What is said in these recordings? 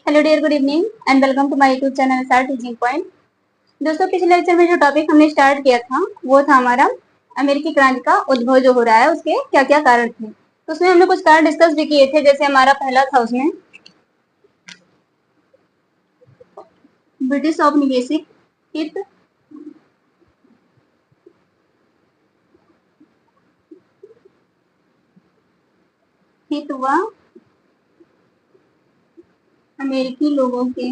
Hello dear, good evening and welcome to my YouTube channel SR teaching point. दोस्तों, पिछले lecture में जो topic हमने स्टार्ट किया था वो था हमारा अमेरिकी क्रांति का उद्भव जो हो रहा है उसके क्या क्या कारण थे। तो उसमें हमने कुछ कारण डिस्कस भी किए थे। जैसे हमारा पहला था उसमें ब्रिटिश औपनिवेशिक हित, हित हुआ अमेरिकी लोगों के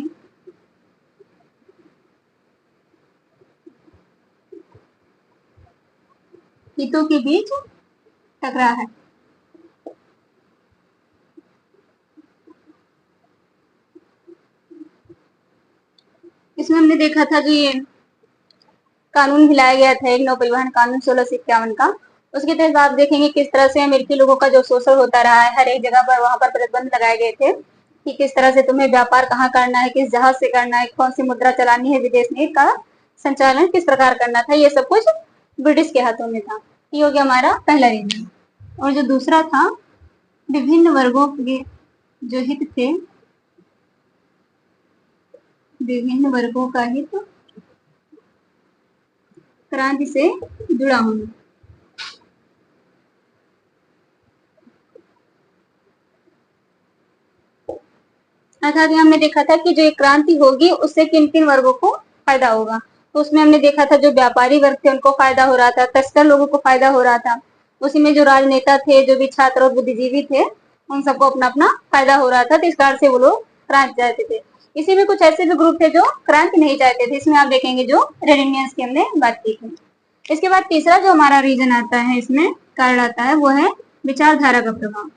हितों के बीच टकराव है। इसमें हमने देखा था कि कानून हिलाया गया था, एक नौ परिवहन कानून 1651 का। उसके तहत आप देखेंगे किस तरह से अमेरिकी लोगों का जो शोषण होता रहा है, हर एक जगह पर वहां पर प्रतिबंध लगाए गए थे कि किस तरह से तुम्हें व्यापार कहाँ करना है, किस जहाज से करना है, कौन सी मुद्रा चलानी है, विदेश नीति का संचालन किस प्रकार करना था, ये सब कुछ ब्रिटिश के हाथों में था। ये हो गया हमारा पहला रीजन। और जो दूसरा था, विभिन्न वर्गों के जो हित थे, विभिन्न वर्गों का हित क्रांति से जुड़ा होना। अर्थात हमने देखा था कि जो एक क्रांति होगी उससे किन किन वर्गों को फायदा होगा। तो उसमें हमने देखा था जो व्यापारी वर्ग थे उनको फायदा हो रहा था, तस्कर लोगों को फायदा हो रहा था। उसी में जो राजनेता थे, जो भी छात्र और बुद्धिजीवी थे, उन सबको अपना अपना फायदा हो रहा था। तो इस कारण से वो लोग क्रांति चाहते थे। इसी में कुछ ऐसे भी ग्रुप थे जो क्रांति नहीं चाहते थे। इसमें आप देखेंगे जो रेडिनियंस की हमने बात की थी। इसके बाद तीसरा जो हमारा रीजन आता है, इसमें कारण आता है, वो है विचारधारा का प्रभाव।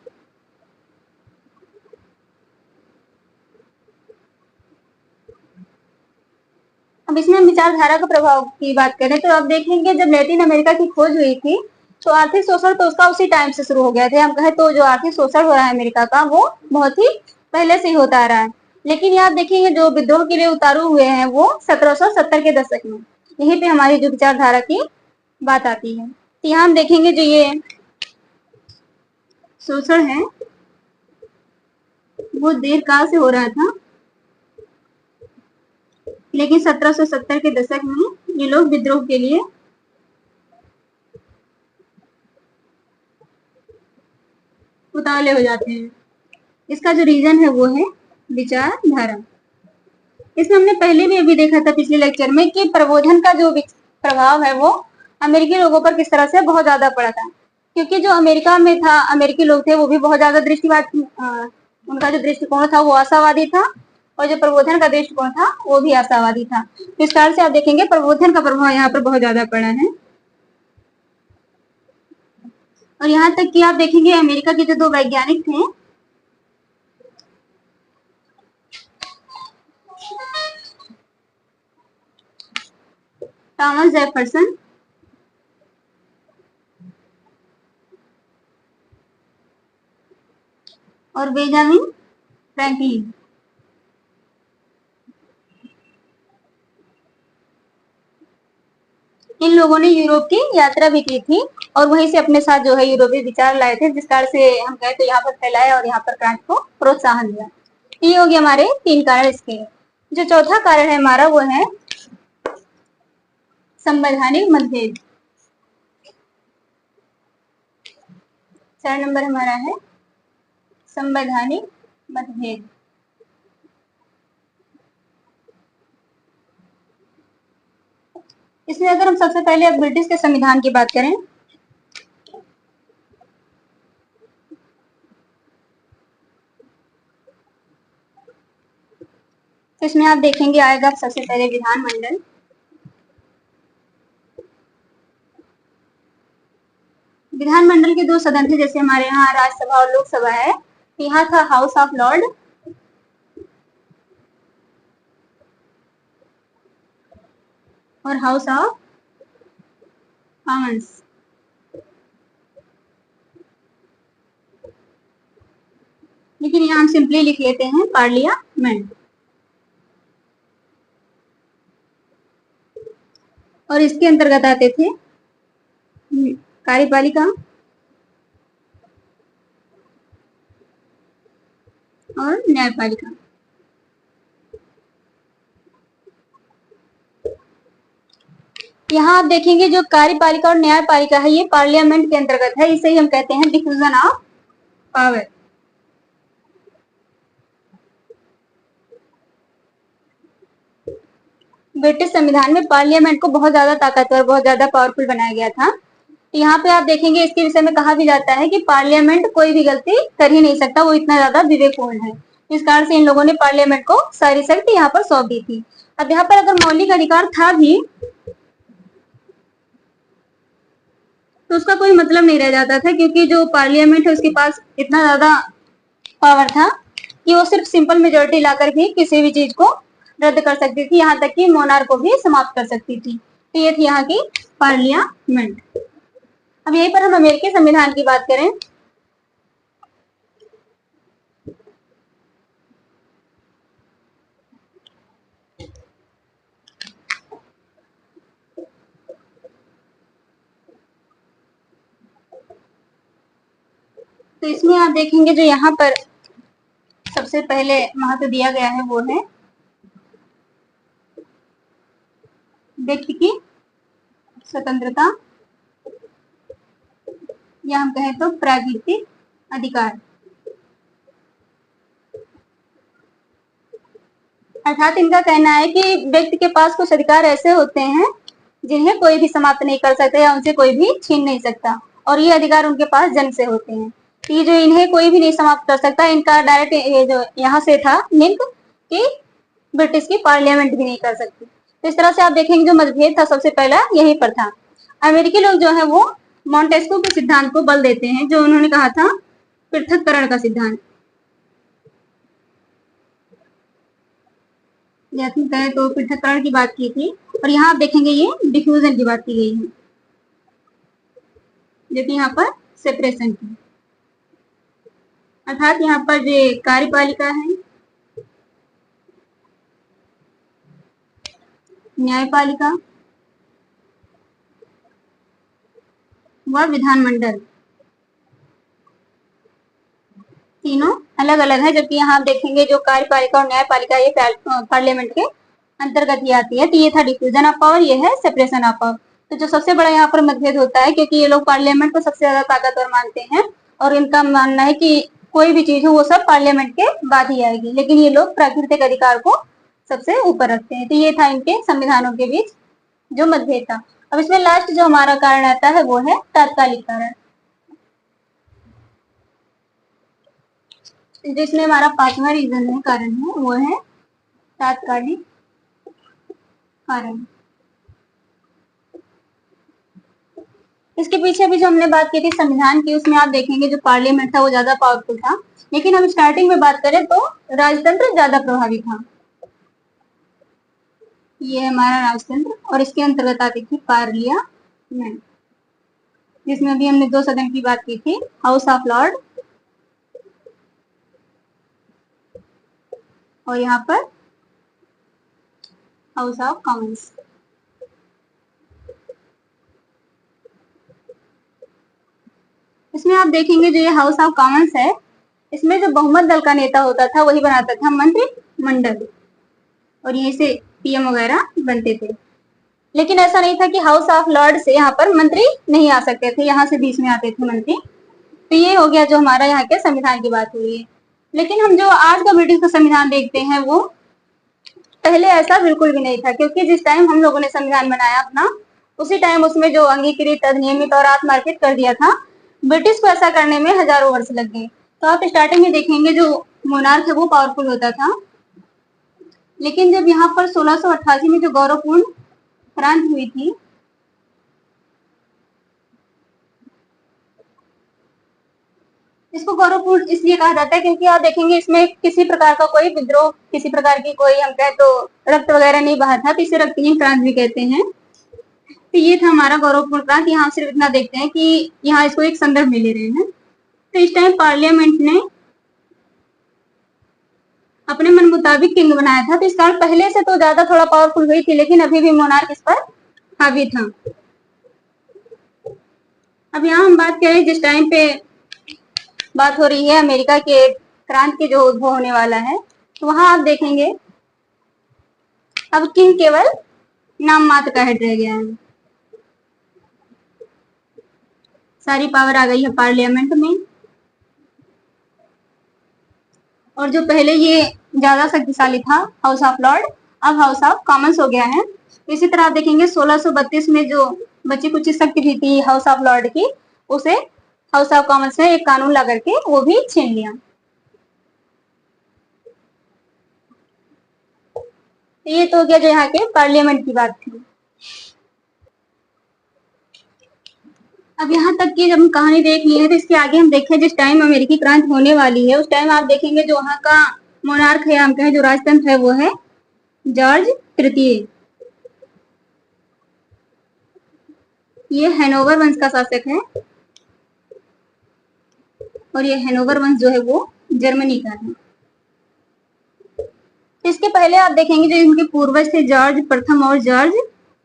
अब इसमें हम विचारधारा का प्रभाव की बात करें तो आप देखेंगे जब लैटिन अमेरिका की खोज हुई थी तो आर्थिक शोषण तो उसका उसी टाइम से शुरू हो गया था। हम कहें तो जो आर्थिक शोषण हो रहा है अमेरिका का, वो बहुत ही पहले से ही होता आ रहा है। लेकिन यहाँ देखेंगे जो विद्रोह के लिए उतारू हुए हैं वो 1770 के दशक में। यहीं पे हमारी जो विचारधारा की बात आती है। तो यहाँ हम देखेंगे जो ये शोषण है वो देर काल से हो रहा था, लेकिन 1770 के दशक में ये लोग विद्रोह के लिए उतावले हो जाते हैं। इसका जो रीजन है वो है विचारधारा। इसमें हमने पहले भी अभी देखा था पिछले लेक्चर में कि प्रबोधन का जो प्रभाव है वो अमेरिकी लोगों पर किस तरह से बहुत ज्यादा पड़ा था। क्योंकि जो अमेरिका में था, अमेरिकी लोग थे वो भी बहुत ज्यादा दृष्टिवाद, उनका जो दृष्टिकोण था वो आशावादी था, और जो प्रबोधन का दृष्टिकोण था वो भी आशावादी था। तो इस कारण से आप देखेंगे प्रबोधन का प्रभाव यहाँ पर बहुत ज्यादा पड़ा है। और यहाँ तक कि आप देखेंगे अमेरिका के जो दो वैज्ञानिक थे, थॉमस जेफरसन और बेंजामिन फ्रैंकलिन, इन लोगों ने यूरोप की यात्रा भी की थी और वहीं से अपने साथ जो है यूरोपीय विचार लाए थे, जिस कारण से हम कहें तो यहाँ पर फैलाए और यहाँ पर क्रांति को प्रोत्साहन दिया। ये हो गया हमारे तीन कारण इसके। जो चौथा कारण है हमारा वो है संवैधानिक मतभेद। 4 नंबर हमारा है संवैधानिक मतभेद। इसमें अगर हम सबसे पहले अब ब्रिटिश के संविधान की बात करें तो इसमें आप देखेंगे आएगा सबसे पहले विधानमंडल। विधानमंडल के दो सदन थे, जैसे हमारे यहाँ राज्यसभा और लोकसभा है। यहाँ था हाउस ऑफ लॉर्ड और हाउस ऑफ कॉमन्स। लेकिन यहाँ हम सिंपली लिख लेते हैं पार्लियामेंट। और इसके अंतर्गत आते थे कार्यपालिका और न्यायपालिका। यहाँ आप देखेंगे जो कार्यपालिका और न्यायपालिका है, ये पार्लियामेंट के अंतर्गत है, इसे ही हम कहते हैं डिफ्यूजन ऑफ पावर। ब्रिटिश संविधान में पार्लियामेंट को बहुत ज्यादा ताकतवर, बहुत ज्यादा पावरफुल बनाया गया था। तो यहाँ पे आप देखेंगे इसके विषय में कहा भी जाता है कि पार्लियामेंट कोई भी गलती कर ही नहीं सकता, वो इतना ज्यादा विवेकपूर्ण है। इस कारण से इन लोगों ने पार्लियामेंट को सारी शक्ति यहाँ पर सौंप दी थी। अब यहाँ पर अगर मौलिक अधिकार था भी तो उसका कोई मतलब नहीं रह जाता था, क्योंकि जो पार्लियामेंट है उसके पास इतना ज्यादा पावर था कि वो सिर्फ सिंपल मेजोरिटी लाकर भी किसी भी चीज को रद्द कर सकती थी, यहाँ तक कि मोनार्क को भी समाप्त कर सकती थी। तो ये थी यहाँ की पार्लियामेंट। अब यहीं पर हम अमेरिकी संविधान की बात करें तो इसमें आप देखेंगे जो यहाँ पर सबसे पहले महत्व दिया गया है वो है व्यक्ति की स्वतंत्रता, या हम कहें तो प्राकृतिक अधिकार। अर्थात इनका कहना है कि व्यक्ति के पास कुछ अधिकार ऐसे होते हैं जिन्हें कोई भी समाप्त नहीं कर सकता या उनसे कोई भी छीन नहीं सकता, और ये अधिकार उनके पास जन्म से होते हैं। ये जो इन्हें कोई भी नहीं समाप्त कर सकता, इनका डायरेक्ट ये जो यहाँ से था लिंक कि ब्रिटिश की पार्लियामेंट भी नहीं कर सकती। तो इस तरह से आप देखेंगे जो मतभेद था सबसे पहला यहीं पर था। अमेरिकी लोग जो है वो मॉन्टेस्क्यू के सिद्धांत को बल देते हैं, जो उन्होंने कहा था पृथक्करण का सिद्धांत, जैसे कहें तो पृथक्करण की बात की थी। और यहाँ आप देखेंगे ये डिफ्यूजन की बात की गई है, जो कि यहाँ पर सेपरेशन की। अर्थात यहाँ पर जो कार्यपालिका है, न्यायपालिका व विधानमंडल तीनों अलग अलग है, जबकि यहाँ आप देखेंगे जो कार्यपालिका और न्यायपालिका ये पार्लियामेंट के अंतर्गत ही आती है। तो ये था डिफ्यूजन ऑफ पावर, ये है सेपरेशन ऑफ पावर। तो जो सबसे बड़ा यहाँ पर मतभेद होता है, क्योंकि ये लोग पार्लियामेंट को सबसे ज्यादा ताकतवर मानते हैं और इनका मानना है कि कोई भी चीज हो वो सब पार्लियामेंट के बाद ही आएगी, लेकिन ये लोग प्राकृतिक अधिकार को सबसे ऊपर रखते हैं। तो ये था इनके संविधानों के बीच जो मतभेद था। अब इसमें लास्ट जो हमारा कारण आता है वो है तात्कालिक कारण, जिसमें हमारा पांचवा रीजन है, कारण है, वो है तात्कालिक कारण। इसके पीछे भी जो हमने बात की थी संविधान की, उसमें आप देखेंगे जो पार्लियामेंट था वो ज्यादा पावरफुल था, लेकिन हम स्टार्टिंग में बात करें तो राजतंत्र ज्यादा प्रभावी था। ये हमारा राजतंत्र, और इसके अंतर्गत आती थी पार्लियामेंट, जिसमें अभी हमने दो सदन की बात की थी, हाउस ऑफ लॉर्ड और यहाँ पर हाउस ऑफ कॉमन्स। इसमें आप देखेंगे जो ये हाउस ऑफ कॉमन्स है, इसमें जो बहुमत दल का नेता होता था वही बनाता था मंत्रिमंडल, और यहीं से पीएम वगैरह बनते थे। लेकिन ऐसा नहीं था कि हाउस ऑफ लॉर्ड से यहाँ पर मंत्री नहीं आ सकते थे, यहाँ से बीच में आते थे मंत्री। तो ये हो गया जो हमारा यहाँ के संविधान की बात हुई है। लेकिन हम जो आज का ब्रिटिश का संविधान देखते हैं वो पहले ऐसा बिल्कुल भी नहीं था, क्योंकि जिस टाइम हम लोगों ने संविधान बनाया अपना, उसी टाइम उसमें जो अंगीकृत, अधिनियमित और आत्मार्पित कर दिया था, ब्रिटिश को ऐसा करने में हजारों वर्ष लग गए। तो आप स्टार्टिंग में देखेंगे जो मोनार्क है वो पावरफुल होता था, लेकिन जब यहाँ पर 1688 में जो गौरवपूर्ण क्रांति हुई थी, इसको गौरवपूर्ण इसलिए कहा जाता है क्योंकि आप देखेंगे इसमें किसी प्रकार का कोई विद्रोह, किसी प्रकार की कोई हम कहें तो रक्त वगैरह नहीं बहा था, तो इसे रक्तहीन क्रांति भी कहते हैं। तो ये था हमारा गौरवपूर्ण क्रांति। यहाँ सिर्फ इतना देखते हैं कि यहाँ इसको एक संदर्भ में ले रहे हैं। तो इस टाइम पार्लियामेंट ने अपने मन मुताबिक किंग बनाया था, तो इस कारण पहले से तो ज्यादा थोड़ा पावरफुल हुई थी, लेकिन अभी भी मोनार्क इस पर हावी था। अब यहाँ हम बात करें जिस टाइम पे बात हो रही है अमेरिका के क्रांति के जो उद्भव होने वाला है, तो वहां आप देखेंगे अब किंग केवल नाम मात्र का हेड रह गया है। सारी पावर आ गई है पार्लियामेंट में। और जो पहले ये ज्यादा शक्तिशाली था हाउस ऑफ लॉर्ड, अब हाउस ऑफ कॉमन्स हो गया है। इसी तरह आप देखेंगे 1632 में जो बची कुछ शक्ति भी थी हाउस ऑफ लॉर्ड की, उसे हाउस ऑफ कॉमन्स ने एक कानून ला करके वो भी छीन लिया। ये तो हो गया जो यहाँ के पार्लियामेंट की बात थी। अब यहाँ तक की जब हम कहानी देख ली है तो इसके आगे हम देखें जिस टाइम अमेरिकी क्रांति होने वाली है उस टाइम आप देखेंगे जो वहाँ का मोनार्क है, हम कहें जो राजतंत्र है, वो है जॉर्ज तृतीय। ये हैनोवर वंश का शासक है और ये हैनोवर वंश जो है वो जर्मनी का है। इसके पहले आप देखेंगे जो इनके पूर्वज थे जॉर्ज प्रथम और जॉर्ज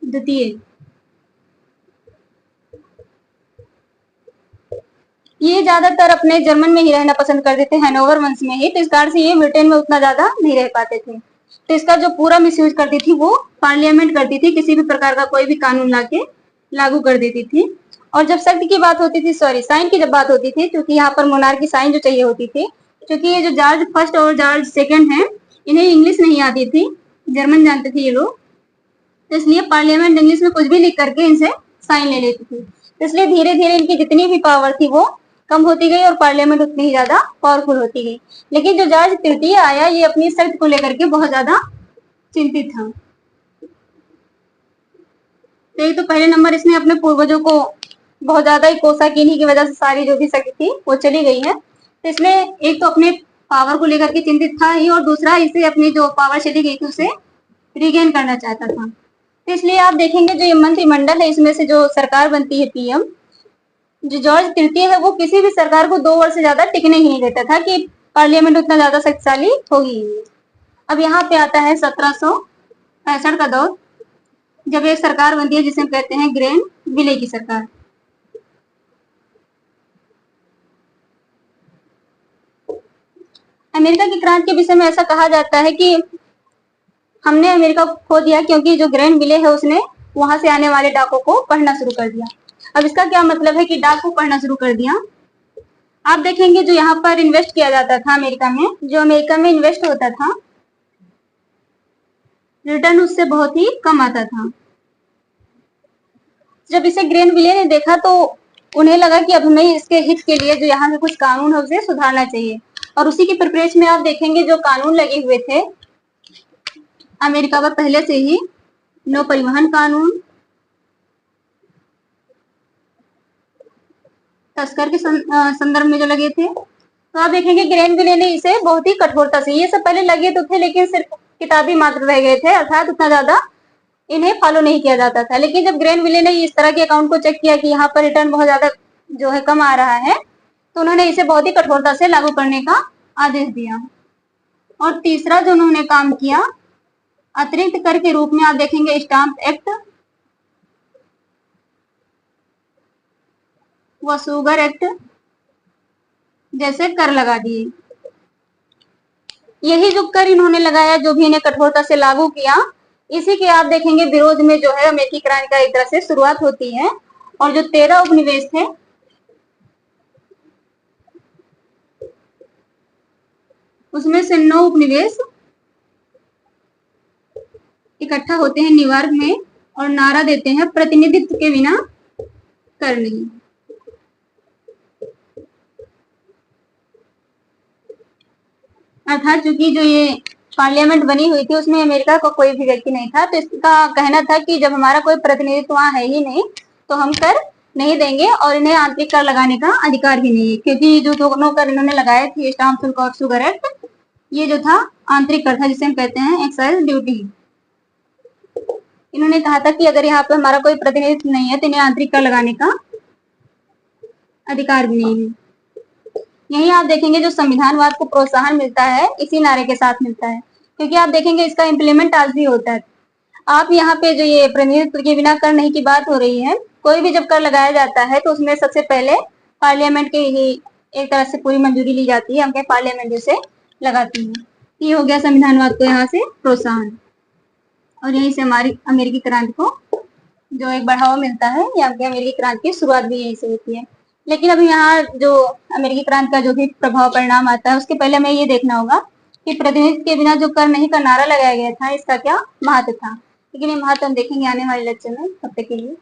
द्वितीय। ये ज्यादातर अपने जर्मन में ही रहना पसंद करते थे, हैनोवर वंश में ही, तो इस कारण से ये ब्रिटेन में उतना ज्यादा नहीं रह पाते थे। तो इसका जो पूरा मिसयूज करती थी वो पार्लियामेंट करती थी, किसी भी प्रकार का कोई भी कानून लाके लागू कर देती थी। और जब शक्ति की बात होती थी, सॉरी साइन की जब बात होती थी, क्योंकि यहाँ पर मोनार्क की साइन जो चाहिए होती थी, क्योंकि ये जो जॉर्ज फर्स्ट और जॉर्ज सेकंड है इन्हें इंग्लिश नहीं आती थी, जर्मन जानते थे ये लोग, तो इसलिए पार्लियामेंट इंग्लिश में कुछ भी लिख करके इनसे साइन ले लेती थी। तो इसलिए धीरे धीरे इनकी जितनी भी पावर थी वो कम होती गई और पार्लियामेंट उतनी ही ज्यादा पावरफुल होती गई। लेकिन जो जॉर्ज तृतीय आया ये अपनी शक्ति को लेकर के बहुत ज्यादा चिंतित था। तो एक तो पहले नंबर इसने अपने पूर्वजों को बहुत ज्यादा ही कोसा की, इन्हीं की वजह से सारी जो भी शक्ति थी वो चली गई है। तो इसमें एक तो अपने पावर को लेकर के चिंतित था ही, और दूसरा इसे अपनी जो पावर चली गई थी उसे रिगेन करना चाहता था। तो इसलिए आप देखेंगे जो ये मंत्रिमंडल है इसमें से जो सरकार बनती है पीएम, जो जॉर्ज तृतीय है वो किसी भी सरकार को 2 वर्ष से ज्यादा टिकने ही नहीं देता था कि पार्लियामेंट उतना ज्यादा शक्तिशाली होगी। अब यहाँ पे आता है 1765 का दौर, जब एक सरकार बनती है जिसे हम कहते हैं ग्रेन विले की सरकार। अमेरिका की क्रांति के विषय में ऐसा कहा जाता है कि हमने अमेरिका को खो दिया क्योंकि जो ग्रेन विले है उसने वहां से आने वाले डाकों को पढ़ना शुरू कर दिया। अब इसका क्या मतलब है कि डाकू पढ़ना शुरू कर दिया? आप देखेंगे जो यहाँ पर इन्वेस्ट किया जाता था अमेरिका में, जो अमेरिका में इन्वेस्ट होता था रिटर्न उससे बहुत ही कम आता था। जब इसे ग्रेन विले ने देखा तो उन्हें लगा कि अब हमें इसके हित के लिए जो यहाँ के कुछ कानून है उसे सुधारना चाहिए, और उसी की प्रिपरेशन में आप देखेंगे जो कानून लगे हुए थे अमेरिका में पहले से ही, नौ परिवहन कानून, तस्कर के संदर्भ में जो लगे थे, तो आप देखेंगे ग्रेन विले ने इसे बहुत ही कठोरता से, ये सब पहले लगे तो थे लेकिन सिर्फ किताबी मात्र रह गए थे, अर्थात उतना ज्यादा इन्हें फॉलो नहीं किया जाता था। लेकिन जब ग्रेन विले ने इस तरह के अकाउंट को चेक किया कि यहाँ पर रिटर्न बहुत ज्यादा जो है कम आ रहा है, तो उन्होंने इसे बहुत ही कठोरता से लागू करने का आदेश दिया। और तीसरा जो उन्होंने काम किया अतिरिक्त कर के रूप में आप देखेंगे स्टाम्प एक्ट व शुगर एक्ट जैसे कर लगा दिए। यही जो कर इन्होंने लगाया, जो भी इन्हें कठोरता से लागू किया, इसी के आप देखेंगे विरोध में जो है अमेरिकी क्रांति का एक तरह से शुरुआत होती है। और जो 13 उपनिवेश थे उसमें से 9 उपनिवेश इकट्ठा होते हैं न्यूयॉर्क में और नारा देते हैं प्रतिनिधित्व के बिना कर नहीं। अर्थात चूंकि जो ये पार्लियामेंट बनी हुई थी उसमें अमेरिका का कोई भी व्यक्ति नहीं था, तो इसका कहना था कि जब हमारा कोई प्रतिनिधित्व वहां है ही नहीं तो हम कर नहीं देंगे, और इन्हें आंतरिक कर लगाने का अधिकार भी नहीं है, क्योंकि जो दोनों कर इन्होंने लगाए थे स्टाम्प शुल्क और शुगर एक्ट, ये जो था आंतरिक कर था जिसे हम कहते हैं एक्साइज ड्यूटी। इन्होंने कहा था कि अगर यहाँ पे हमारा कोई प्रतिनिधित्व नहीं है तो इन्हें आंतरिक कर लगाने का अधिकार भी नहीं है। यही आप देखेंगे जो संविधानवाद को प्रोत्साहन मिलता है इसी नारे के साथ मिलता है, क्योंकि आप देखेंगे इसका इम्प्लीमेंट आज भी होता है। आप यहाँ पे जो ये प्रतिनिधित्व के बिना कर नहीं की बात हो रही है, कोई भी जब कर लगाया जाता है तो उसमें सबसे पहले पार्लियामेंट के ही एक तरह से पूरी मंजूरी ली जाती है, हम कहें पार्लियामेंट जिसे लगाती है। ये हो गया संविधानवाद को यहाँ से प्रोत्साहन, और यहीं से हमारी अमेरिकी क्रांति को जो एक बढ़ावा मिलता है, या अमेरिकी क्रांति की शुरुआत भी यहीं से होती है। लेकिन अभी यहाँ जो अमेरिकी क्रांति का जो भी प्रभाव परिणाम आता है, उसके पहले हमें ये देखना होगा कि प्रतिनिधि के बिना जो कर नहीं का नारा लगाया गया था, इसका क्या महत्व था। लेकिन ये महत्व हम देखेंगे आने वाले लेक्चर में। तब तक के लिए